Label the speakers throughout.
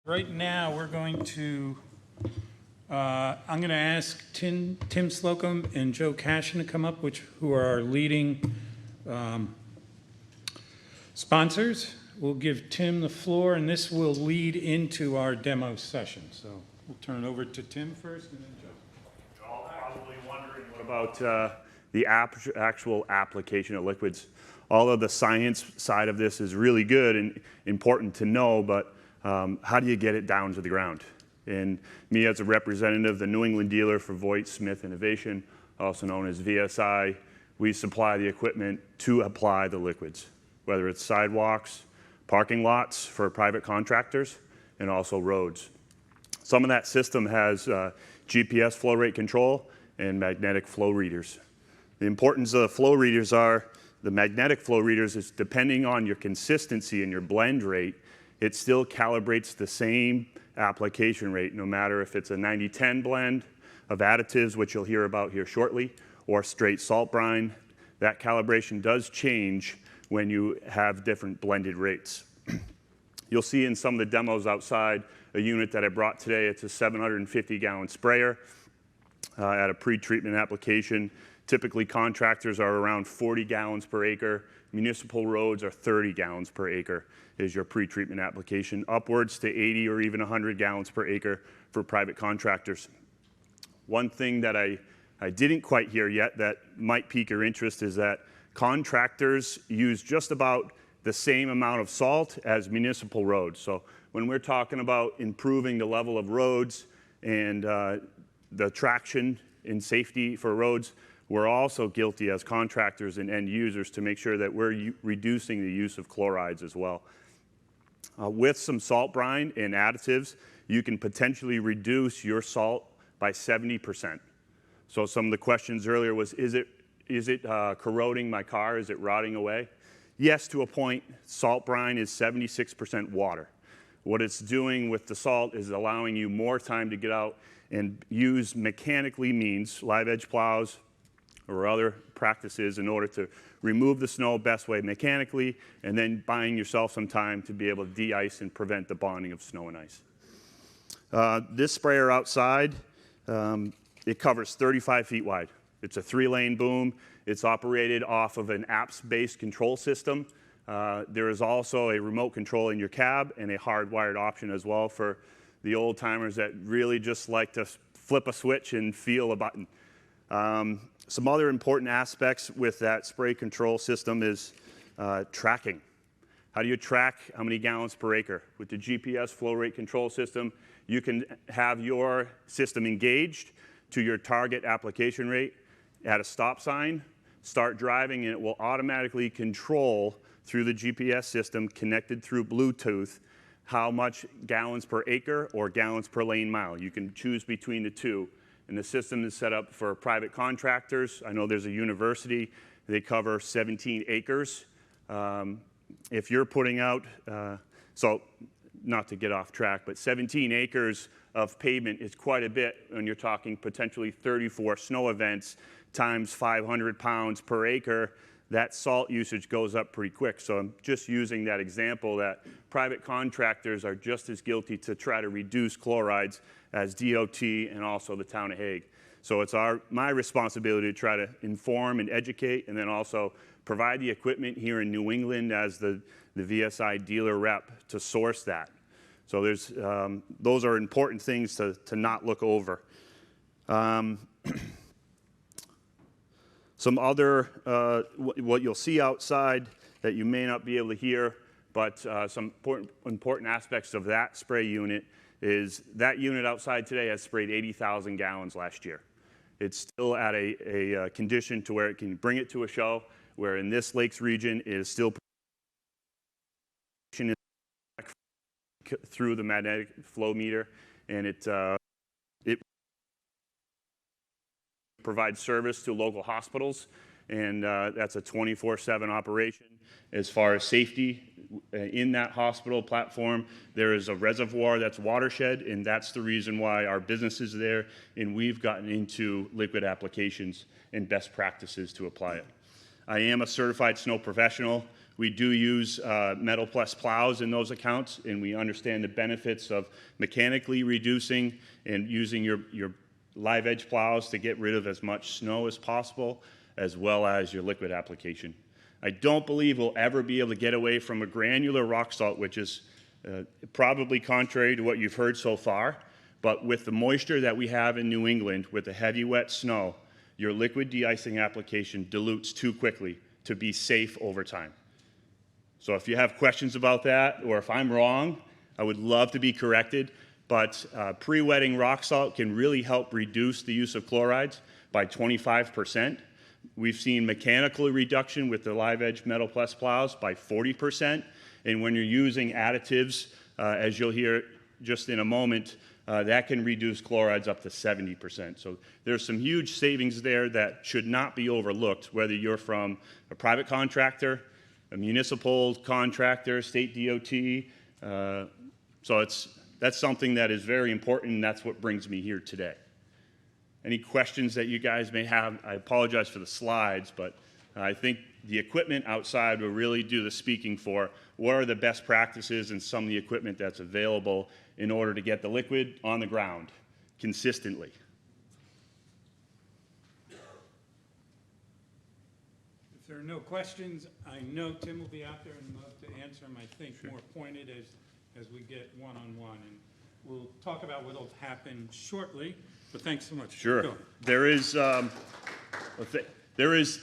Speaker 1: Right now, we're going to, I'm going to ask Tim Slocum and Joe Cashin to come up, who are our leading sponsors. We'll give Tim the floor, and this will lead into our demo session. So we'll turn it over to Tim first, and then Joe.
Speaker 2: You're all probably wondering what about the actual application of liquids. Although the science side of this is really good and important to know, but how do you get it down to the ground? And me as a representative, the New England dealer for Voight Smith Innovation, also known as VSI, we supply the equipment to apply the liquids, whether it's sidewalks, parking lots for private contractors, and also roads. Some of that system has GPS flow rate control and magnetic flow readers. The importance of the flow readers are the magnetic flow readers is depending on your consistency and your blend rate, it still calibrates the same application rate, no matter if it's a 90-10 blend of additives, which you'll hear about here shortly, or straight salt brine. That calibration does change when you have different blended rates. You'll see in some of the demos outside a unit that I brought today. It's a 750-gallon sprayer at a pre-treatment application. Typically, contractors are around 40 gallons per acre. Municipal roads are 30 gallons per acre is your pre-treatment application, upwards to 80 or even 100 gallons per acre for private contractors. One thing that I didn't quite hear yet that might pique your interest is that contractors use just about the same amount of salt as municipal roads. So when we're talking about improving the level of roads and the traction and safety for roads, we're also guilty as contractors and end users to make sure that we're reducing the use of chlorides as well. With some salt brine and additives, you can potentially reduce your salt by 70%. So some of the questions earlier was, is it corroding my car? Is it rotting away? Yes, to a point. Salt brine is 76% water. What it's doing with the salt is allowing you more time to get out and use mechanically means, live edge plows, or other practices in order to remove the snow best way mechanically, and then buying yourself some time to be able to de-ice and prevent the bonding of snow and ice. This sprayer outside, it covers 35 feet wide. It's a 3-lane boom. It's operated off of an apps-based control system. There is also a remote control in your cab and a hardwired option as well for the old timers that really just like to flip a switch and feel a button. Some other important aspects with that spray control system is tracking. How do you track how many gallons per acre? With the GPS flow rate control system, you can have your system engaged to your target application rate at a stop sign, start driving, and it will automatically control through the GPS system connected through Bluetooth how much gallons per acre or gallons per lane mile. You can choose between the two. And the system is set up for private contractors. I know there's a university. They cover 17 acres. If you're putting out, so not to get off track, but 17 acres of pavement is quite a bit when you're talking potentially 34 snow events times 500 pounds per acre. That salt usage goes up pretty quick. So I'm just using that example that private contractors are just as guilty to try to reduce chlorides as DOT and also the town of Hague. So it's my responsibility to try to inform and educate, and then also provide the equipment here in New England as the VSI dealer rep to source that. So those are important things to not look over. Some other, what you'll see outside that you may not be able to hear, but some important aspects of that spray unit is that unit outside today has sprayed 80,000 gallons last year. It's still at a condition to where it can bring it to a show, where in this lakes region it is still through the magnetic flow meter, and it provides service to local hospitals, and that's a 24/7 operation. As far as safety, in that hospital platform, there is a reservoir that's watershed, and that's the reason why our business is there, and we've gotten into liquid applications and best practices to apply it. I am a certified snow professional. We do use Metal Plus plows in those accounts, and we understand the benefits of mechanically reducing and using your live edge plows to get rid of as much snow as possible, as well as your liquid application. I don't believe we'll ever be able to get away from a granular rock salt, which is probably contrary to what you've heard so far, but with the moisture that we have in New England, with the heavy wet snow, your liquid de-icing application dilutes too quickly to be safe over time. So if you have questions about that, or if I'm wrong, I would love to be corrected, but pre-wetting rock salt can really help reduce the use of chlorides by 25%. We've seen mechanical reduction with the live edge Metal Plus plows by 40%, and when you're using additives, as you'll hear just in a moment, that can reduce chlorides up to 70%. So there's some huge savings there that should not be overlooked, whether you're from a private contractor, a municipal contractor, state DOT. So that's something that is very important, and that's what brings me here today. Any questions that you guys may have? I apologize for the slides, but I think the equipment outside will really do the speaking for what are the best practices and some of the equipment that's available in order to get the liquid on the ground consistently.
Speaker 1: If there are no questions, I know Tim will be out there and love to answer them, I think, more pointed as we get one-on-one. And we'll talk about what will happen shortly, but thanks so much.
Speaker 2: Sure.
Speaker 1: Go.
Speaker 2: There is,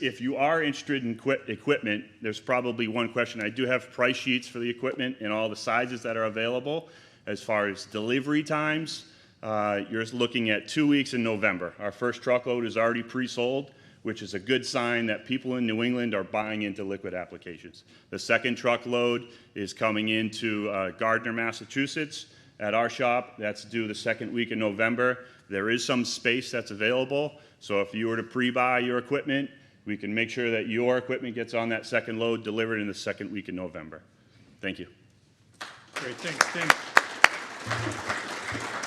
Speaker 2: if you are interested in equipment, there's probably one question. I do have price sheets for the equipment and all the sizes that are available. As far as delivery times, you're looking at 2 weeks in November. Our first truckload is already pre-sold, which is a good sign that people in New England are buying into liquid applications. The second truckload is coming into Gardner, Massachusetts at our shop. That's due the second week in November. There is some space that's available, so if you were to pre-buy your equipment, we can make sure that your equipment gets on that second load delivered in the second week in November. Thank you.
Speaker 1: Great, thanks, Tim.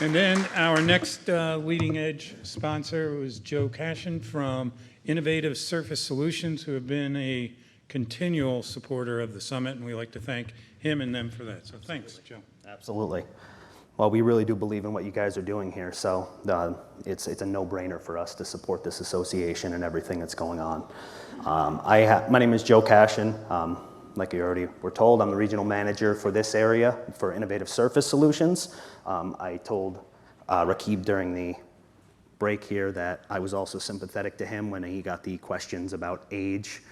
Speaker 1: And then our next leading edge sponsor was Joe Cashin from Innovative Surface Solutions, who have been a continual supporter of the summit, and we like to thank him and them for that. So thanks, Joe.
Speaker 3: Absolutely. Well, we really do believe in what you guys are doing here, so it's a no-brainer for us to support this association and everything that's going on. My name is Joe Cashin. Like you already were told, I'm the regional manager for this area for Innovative Surface Solutions. I told Rakib during the break here that I was also sympathetic to him when he got the questions about age,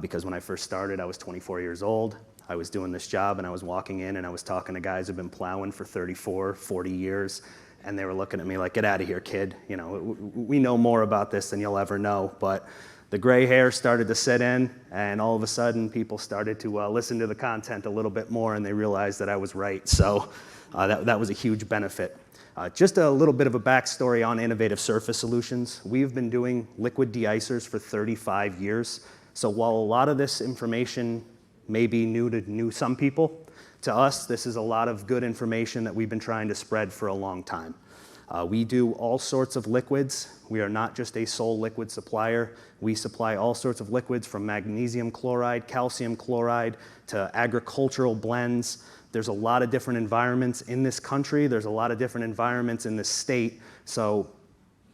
Speaker 3: because when I first started, I was 24 years old. I was doing this job and I was walking in and I was talking to guys who've been plowing for 34, 40 years, and they were looking at me like, get out of here, kid. You know, we know more about this than you'll ever know. But the gray hair started to set in, and all of a sudden people started to listen to the content a little bit more, and they realized that I was right. So that was a huge benefit. Just a little bit of a backstory on Innovative Surface Solutions. We've been doing liquid de-icers for 35 years. So while a lot of this information may be new to some people, to us, this is a lot of good information that we've been trying to spread for a long time. We do all sorts of liquids. We are not just a sole liquid supplier. We supply all sorts of liquids from magnesium chloride, calcium chloride, to agricultural blends. There's a lot of different environments in this country. There's a lot of different environments in this state. So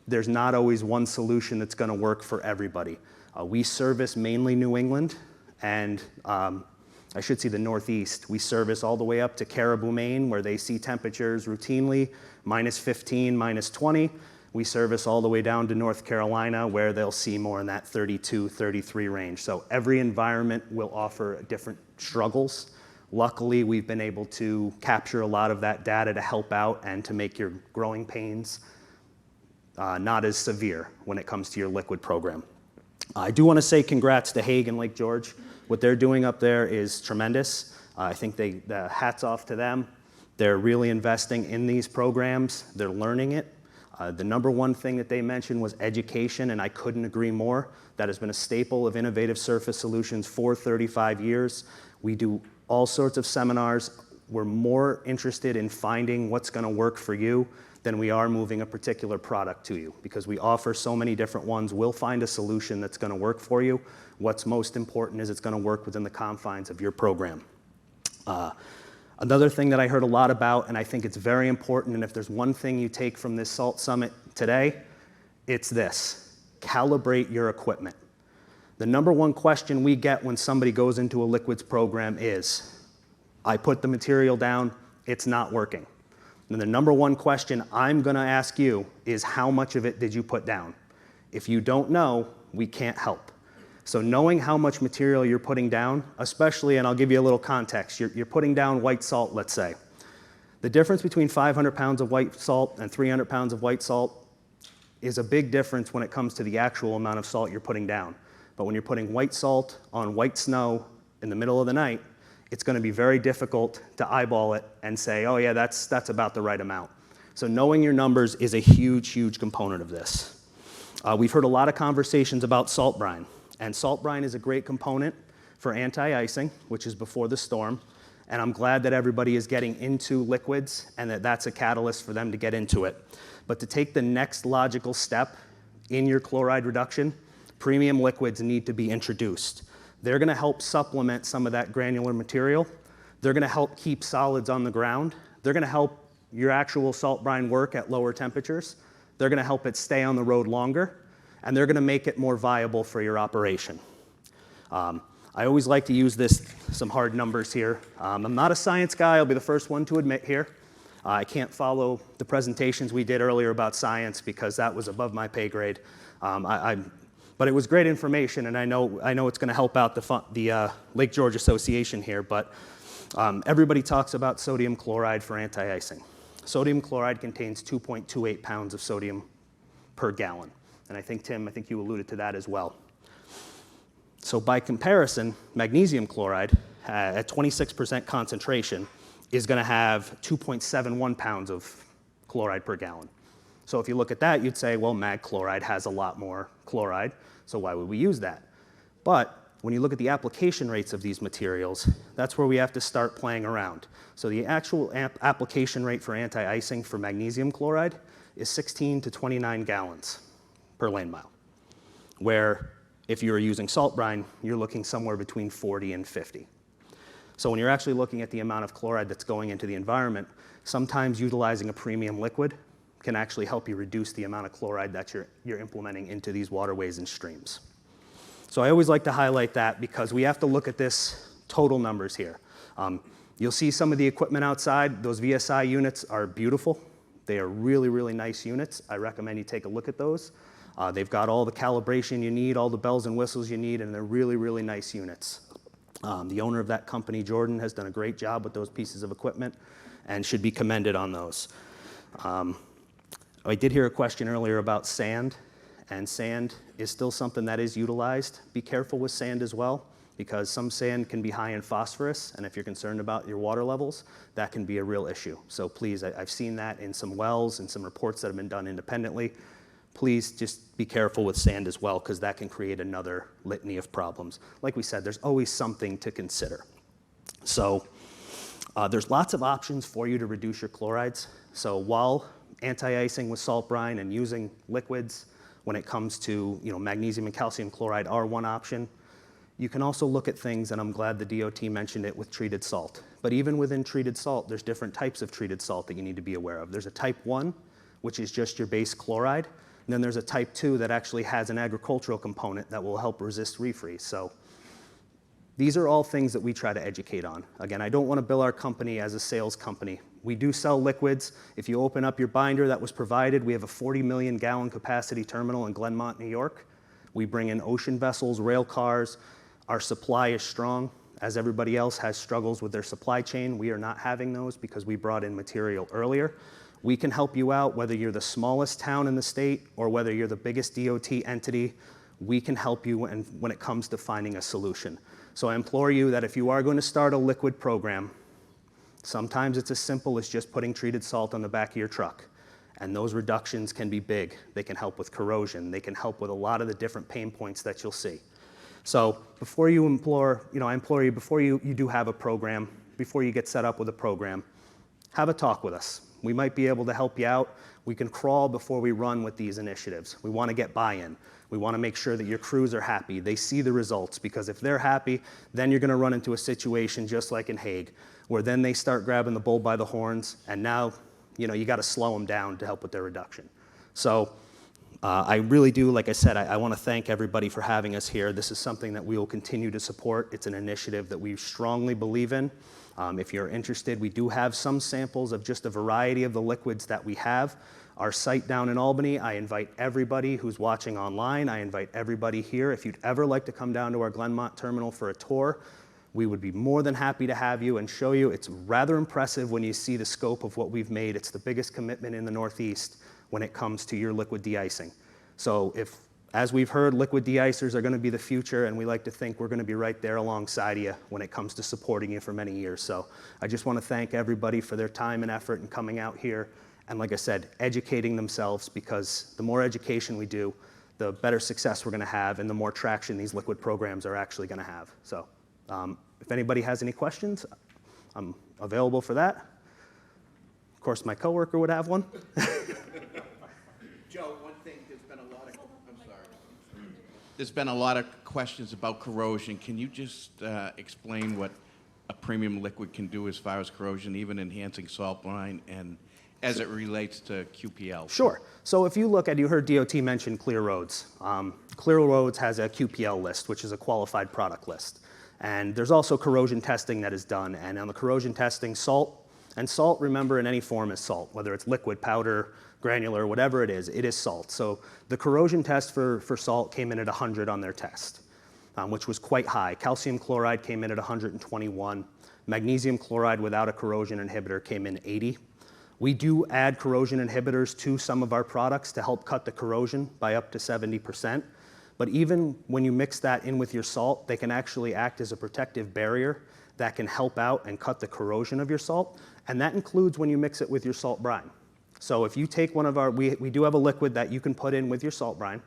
Speaker 3: there's not always one solution that's going to work for everybody. We service mainly New England, and I should say the Northeast. We service all the way up to Caribou, Maine, where they see temperatures routinely -15, -20. We service all the way down to North Carolina, where they'll see more in that 32, 33 range. So every environment will offer different struggles. Luckily, we've been able to capture a lot of that data to help out and to make your growing pains not as severe when it comes to your liquid program. I do want to say congrats to Hague and Lake George. What they're doing up there is tremendous. I think the hats off to them. They're really investing in these programs. They're learning it. The number one thing that they mentioned was education, and I couldn't agree more. That has been a staple of Innovative Surface Solutions for 35 years. We do all sorts of seminars we're more interested in finding what's going to work for you than we are moving a particular product to you, because we offer so many different ones. We'll find a solution that's going to work for you. What's most important is it's going to work within the confines of your program. Another thing that I heard a lot about, and I think it's very important, and if there's one thing you take from this SALT Summit today, it's this: calibrate your equipment. The number one question we get when somebody goes into a liquids program is, I put the material down, it's not working. And the number one question I'm going to ask you is, how much of it did you put down? If you don't know, we can't help. So knowing how much material you're putting down, especially, and I'll give you a little context, you're putting down white salt, let's say. The difference between 500 pounds of white salt and 300 pounds of white salt is a big difference when it comes to the actual amount of salt you're putting down. But when you're putting white salt on white snow in the middle of the night, it's going to be very difficult to eyeball it and say, oh yeah, that's about the right amount. So knowing your numbers is a huge, huge component of this. We've heard a lot of conversations about salt brine. And salt brine is a great component for anti-icing, which is before the storm. And I'm glad that everybody is getting into liquids and that that's a catalyst for them to get into it. But to take the next logical step in your chloride reduction, premium liquids need to be introduced. They're going to help supplement some of that granular material. They're going to help keep solids on the ground. They're going to help your actual salt brine work at lower temperatures. They're going to help it stay on the road longer. And they're going to make it more viable for your operation. I always like to use some hard numbers here. I'm not a science guy, I'll be the first one to admit here. I can't follow the presentations we did earlier about science because that was above my pay grade. But it was great information, and I know it's going to help out the Lake George Association here, but everybody talks about sodium chloride for anti-icing. Sodium chloride contains 2.28 pounds of sodium per gallon. And I think, Tim, you alluded to that as well. So by comparison, magnesium chloride at 26% concentration is going to have 2.71 pounds of chloride per gallon. So if you look at that, you'd say, well, mag chloride has a lot more chloride, so why would we use that? But when you look at the application rates of these materials, that's where we have to start playing around. So the actual application rate for anti-icing for magnesium chloride is 16 to 29 gallons per lane mile, where if you're using salt brine, you're looking somewhere between 40 and 50. So when you're actually looking at the amount of chloride that's going into the environment, sometimes utilizing a premium liquid can actually help you reduce the amount of chloride that you're implementing into these waterways and streams. So I always like to highlight that because we have to look at this total numbers here. You'll see some of the equipment outside. Those VSI units are beautiful. They are really, really nice units. I recommend you take a look at those. They've got all the calibration you need, all the bells and whistles you need, and they're really, really nice units. The owner of that company, Jordan, has done a great job with those pieces of equipment and should be commended on those. I did hear a question earlier about sand, and sand is still something that is utilized. Be careful with sand as well, because some sand can be high in phosphorus, and if you're concerned about your water levels, that can be a real issue. So please, I've seen that in some wells and some reports that have been done independently. Please just be careful with sand as well, because that can create another litany of problems. Like we said, there's always something to consider. So there's lots of options for you to reduce your chlorides. So while anti-icing with salt brine and using liquids when it comes to magnesium and calcium chloride are one option, you can also look at things, and I'm glad the DOT mentioned it, with treated salt. But even within treated salt, there's different types of treated salt that you need to be aware of. There's a type 1, which is just your base chloride. And then there's a type 2 that actually has an agricultural component that will help resist refreeze. So these are all things that we try to educate on. Again, I don't want to bill our company as a sales company. We do sell liquids. If you open up your binder that was provided, we have a 40 million gallon capacity terminal in Glenmont, New York. We bring in ocean vessels, rail cars. Our supply is strong. As everybody else has struggles with their supply chain, we are not having those because we brought in material earlier. We can help you out, whether you're the smallest town in the state or whether you're the biggest DOT entity. We can help you when it comes to finding a solution. So I implore you that if you are going to start a liquid program, sometimes it's as simple as just putting treated salt on the back of your truck. And those reductions can be big. They can help with corrosion. They can help with a lot of the different pain points that you'll see. So before you I implore you, before you do have a program, before you get set up with a program, have a talk with us. We might be able to help you out. We can crawl before we run with these initiatives. We want to get buy-in. We want to make sure that your crews are happy. They see the results, because if they're happy, then you're going to run into a situation just like in Hague, where then they start grabbing the bull by the horns, and now, you got to slow them down to help with their reduction. So I really do, like I said, I want to thank everybody for having us here. This is something that we will continue to support. It's an initiative that we strongly believe in. If you're interested, we do have some samples of just a variety of the liquids that we have. Our site down in Albany, I invite everybody who's watching online, I invite everybody here. If you'd ever like to come down to our Glenmont terminal for a tour, we would be more than happy to have you and show you. It's rather impressive when you see the scope of what we've made. It's the biggest commitment in the Northeast when it comes to your liquid de-icing. So if, as we've heard, liquid de-icers are going to be the future, and we like to think we're going to be right there alongside you when it comes to supporting you for many years. So I just want to thank everybody for their time and effort in coming out here, and like I said, educating themselves, because the more education we do, the better success we're going to have, and the more traction these liquid programs are actually going to have. So if anybody has any questions, I'm available for that. Of course, my coworker would have one.
Speaker 4: Joe, one thing, there's been a lot of questions about corrosion. Can you just explain what a premium liquid can do as far as corrosion, even enhancing salt brine, and as it relates to QPL?
Speaker 3: Sure. So if you look at, you heard DOT mention Clear Roads. Clear Roads has a QPL list, which is a qualified product list. And there's also corrosion testing that is done. And on the corrosion testing, salt, remember, in any form is salt, whether it's liquid, powder, granular, whatever it is salt. So the corrosion test for salt came in at 100 on their test, which was quite high. Calcium chloride came in at 121. Magnesium chloride without a corrosion inhibitor came in 80. We do add corrosion inhibitors to some of our products to help cut the corrosion by up to 70%. But even when you mix that in with your salt, they can actually act as a protective barrier that can help out and cut the corrosion of your salt. And that includes when you mix it with your salt brine. So if you take one of our, we do have a liquid that you can put in with your salt brine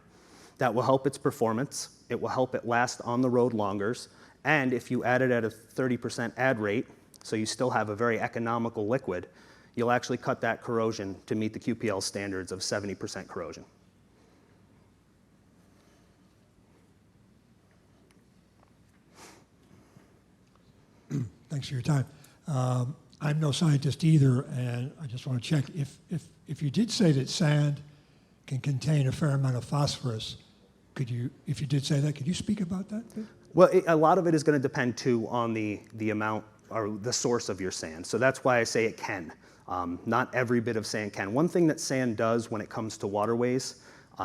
Speaker 3: that will help its performance. It will help it last on the road longer. And if you add it at a 30% add rate, so you still have a very economical liquid, you'll actually cut that corrosion to meet the QPL standards of 70% corrosion.
Speaker 5: Thanks for your time. I'm no scientist either, and I just want to check if you did say that sand can contain a fair amount of phosphorus, if you did say that, could you speak about that?
Speaker 3: Well, a lot of it is going to depend too on the amount or the source of your sand. So that's why I say it can. Not every bit of sand can. One thing that sand does when it comes to waterways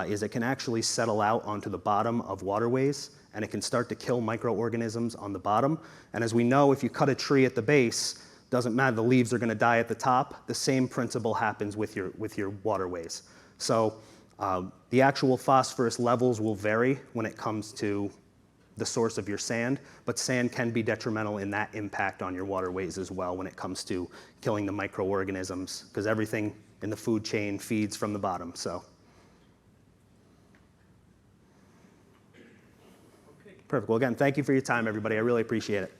Speaker 3: is it can actually settle out onto the bottom of waterways, and it can start to kill microorganisms on the bottom. And as we know, if you cut a tree at the base, doesn't matter, the leaves are going to die at the top. The same principle happens with your waterways. So the actual phosphorus levels will vary when it comes to the source of your sand, but sand can be detrimental in that impact on your waterways as well when it comes to killing the microorganisms, because everything in the food chain feeds from the bottom. So.
Speaker 1: Okay.
Speaker 3: Perfect. Well, again, thank you for your time, everybody. I really appreciate it.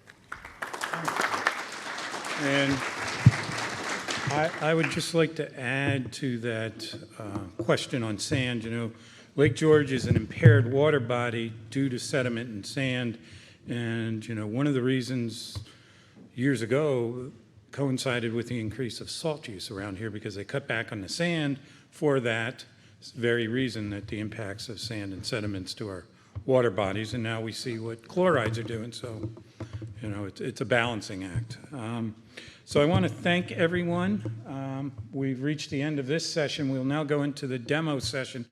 Speaker 1: And I would just like to add to that question on sand. Lake George is an impaired water body due to sediment and sand. And, one of the reasons years ago coincided with the increase of salt use around here, because they cut back on the sand for that very reason, that the impacts of sand and sediments to our water bodies. And now we see what chlorides are doing. So, it's a balancing act. So I want to thank everyone. We've reached the end of this session. We'll now go into the demo session.